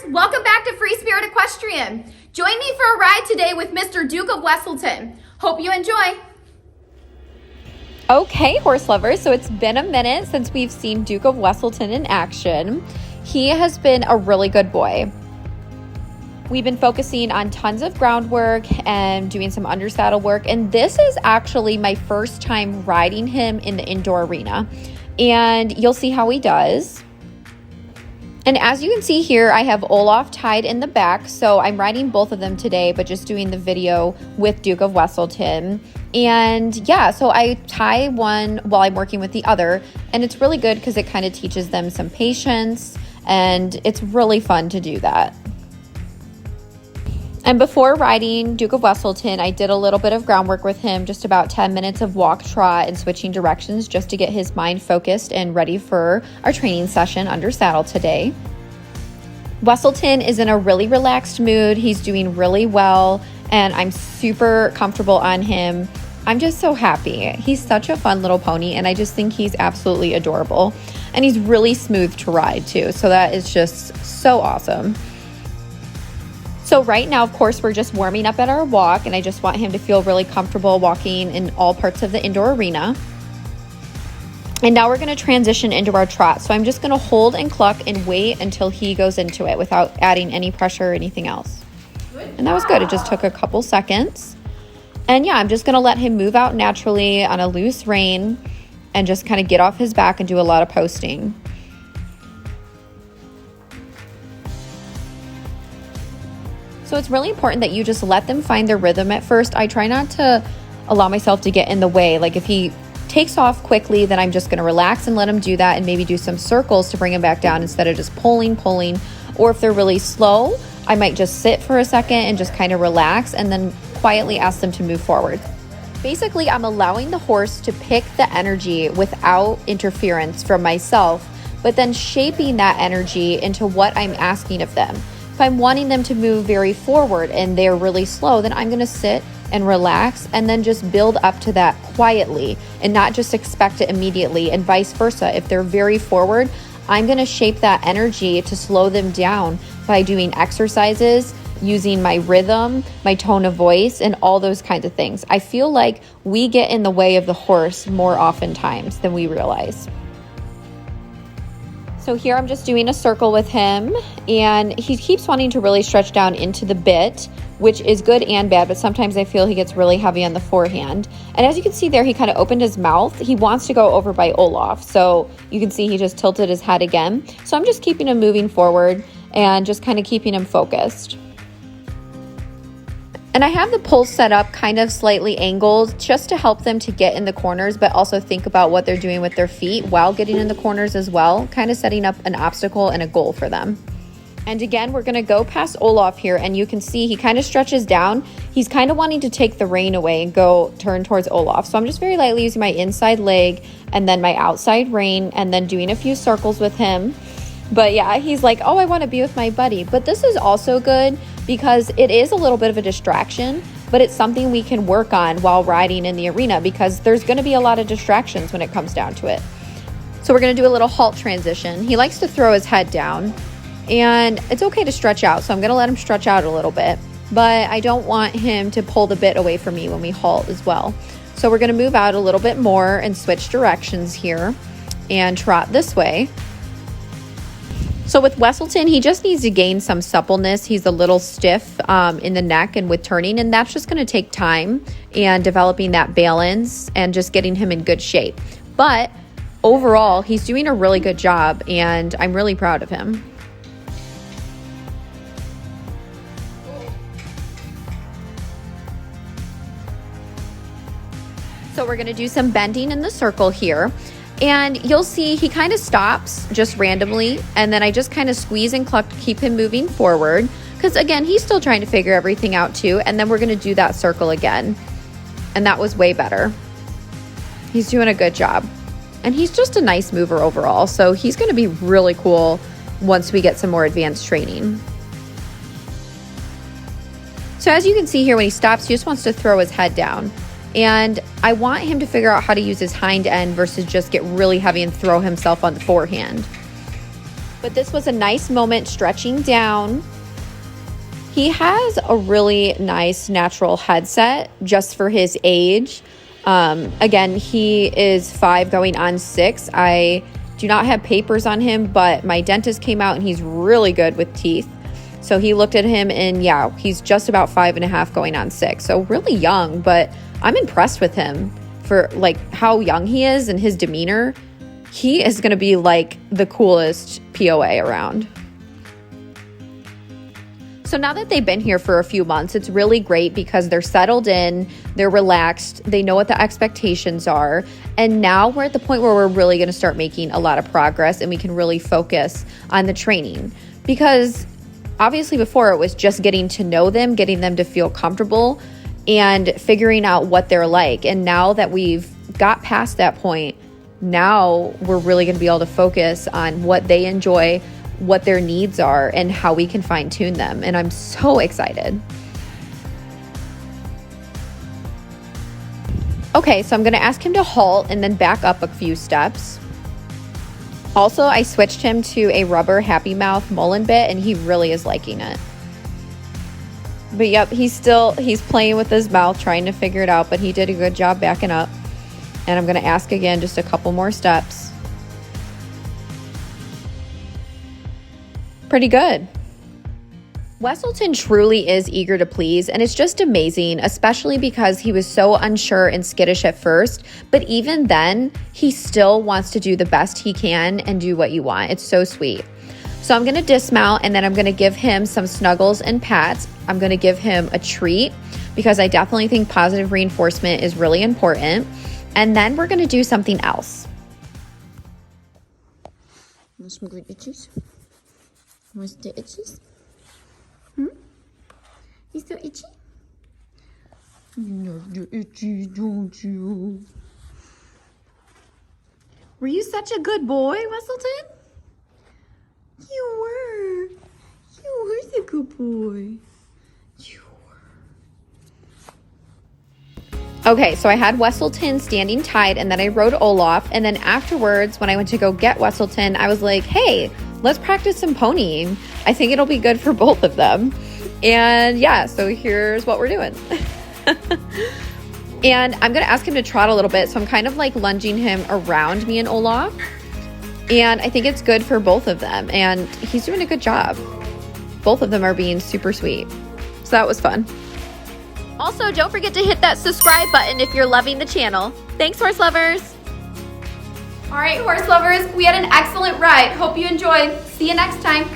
Welcome back to Free Spirit Equestrian. Join me for a ride today with Mr. Duke of Weselton. Hope you enjoy. Okay, horse lovers, so it's been a minute since we've seen Duke of Weselton in action. He has been a really good boy. We've been focusing on tons of groundwork and doing some undersaddle work, and this is actually my first time riding him in the indoor arena, and you'll see how he does. And as you can see here, I have Olaf tied in the back, so I'm riding both of them today, but just doing the video with Duke of Weselton. And yeah, so I tie one while I'm working with the other, and it's really good because it kind of teaches them some patience, and it's really fun to do that. And before riding Duke of Weselton, I did a little bit of groundwork with him, just about 10 minutes of walk, trot, and switching directions just to get his mind focused and ready for our training session under saddle today. Weselton is in a really relaxed mood. He's doing really well, and I'm super comfortable on him. I'm just so happy. He's such a fun little pony, and I just think he's absolutely adorable. And he's really smooth to ride too, so that is just so awesome. So right now, of course, we're just warming up at our walk, and I just want him to feel really comfortable walking in all parts of the indoor arena. And now we're going to transition into our trot. So I'm just going to hold and cluck and wait until he goes into it without adding any pressure or anything else. And that was good. It just took a couple seconds. And yeah, I'm just going to let him move out naturally on a loose rein and just kind of get off his back and do a lot of posting. So it's really important that you just let them find their rhythm at first. I try not to allow myself to get in the way. Like if he takes off quickly, then I'm just going to relax and let him do that and maybe do some circles to bring him back down instead of just pulling. Or if they're really slow, I might just sit for a second and just kind of relax and then quietly ask them to move forward. Basically, I'm allowing the horse to pick the energy without interference from myself, but then shaping that energy into what I'm asking of them. If I'm wanting them to move very forward and they're really slow, then I'm going to sit and relax and then just build up to that quietly and not just expect it immediately, and vice versa. If they're very forward, I'm going to shape that energy to slow them down by doing exercises, using my rhythm, my tone of voice, and all those kinds of things. I feel like we get in the way of the horse more oftentimes than we realize. So here I'm just doing a circle with him, and he keeps wanting to really stretch down into the bit, which is good and bad, but sometimes I feel he gets really heavy on the forehand. And as you can see there, he kind of opened his mouth. He wants to go over by Olaf. So you can see he just tilted his head again. So I'm just keeping him moving forward and just kind of keeping him focused. And I have the poles set up kind of slightly angled just to help them to get in the corners, but also think about what they're doing with their feet while getting in the corners as well, kind of setting up an obstacle and a goal for them. And again, we're going to go past Olaf here, and you can see he kind of stretches down. He's kind of wanting to take the rein away and go turn towards Olaf. So I'm just very lightly using my inside leg and then my outside rein and then doing a few circles with him. But yeah, he's like, oh, I want to be with my buddy. But this is also good because it is a little bit of a distraction, but it's something we can work on while riding in the arena because there's going to be a lot of distractions when it comes down to it. So we're going to do a little halt transition. He likes to throw his head down, and it's okay to stretch out. So I'm going to let him stretch out a little bit, but I don't want him to pull the bit away from me when we halt as well. So we're going to move out a little bit more and switch directions here and trot this way. So with Weselton, he just needs to gain some suppleness. He's a little stiff in the neck and with turning, and that's just going to take time and developing that balance and just getting him in good shape. But overall, he's doing a really good job, and I'm really proud of him. So we're going to do some bending in the circle here. And you'll see he kind of stops just randomly, and then I just kind of squeeze and cluck to keep him moving forward because, again, he's still trying to figure everything out too. And then we're going to do that circle again, and that was way better. He's doing a good job, and he's just a nice mover overall, so he's going to be really cool once we get some more advanced training. So as you can see here, when he stops, he just wants to throw his head down. And I want him to figure out how to use his hind end versus just get really heavy and throw himself on the forehand. But this was a nice moment stretching down. He has a really nice natural headset just for his age. Again, he is 5 going on 6. I do not have papers on him, but my dentist came out and he's really good with teeth. So he looked at him and yeah, he's just about 5.5 going on 6. So really young, but I'm impressed with him for like how young he is and his demeanor. He is going to be like the coolest POA around. So now that they've been here for a few months, it's really great because they're settled in, they're relaxed, they know what the expectations are. And now we're at the point where we're really going to start making a lot of progress and we can really focus on the training. Because obviously before it was just getting to know them, getting them to feel comfortable and figuring out what they're like. And now that we've got past that point, now we're really going to be able to focus on what they enjoy, what their needs are, and how we can fine tune them. And I'm so excited. Okay, so I'm going to ask him to halt and then back up a few steps. Also, I switched him to a rubber Happy Mouth Mullen bit and he really is liking it. But yep, he's playing with his mouth trying to figure it out, but he did a good job backing up. And I'm going to ask again just a couple more steps. Pretty good. Wesselton truly is eager to please, and it's just amazing, especially because he was so unsure and skittish at first, but even then, he still wants to do the best he can and do what you want. It's so sweet. So I'm going to dismount, and then I'm going to give him some snuggles and pats. I'm going to give him a treat because I definitely think positive reinforcement is really important. And then we're going to do something else. Want some good itches? Want the itches? You so itchy? You love your itchy, don't you? Were you such a good boy, Wesselton? You were. You were the good boy. You were. Okay, so I had Wesselton standing tied, and then I rode Olaf. And then afterwards, when I went to go get Wesselton, I was like, hey, let's practice some ponying. I think it'll be good for both of them. And yeah, so here's what we're doing. And I'm going to ask him to trot a little bit. So I'm kind of like lunging him around me and Olaf. And I think it's good for both of them. And he's doing a good job. Both of them are being super sweet. So that was fun. Also, don't forget to hit that subscribe button if you're loving the channel. Thanks, horse lovers. All right, horse lovers, we had an excellent ride. Hope you enjoyed. See you next time.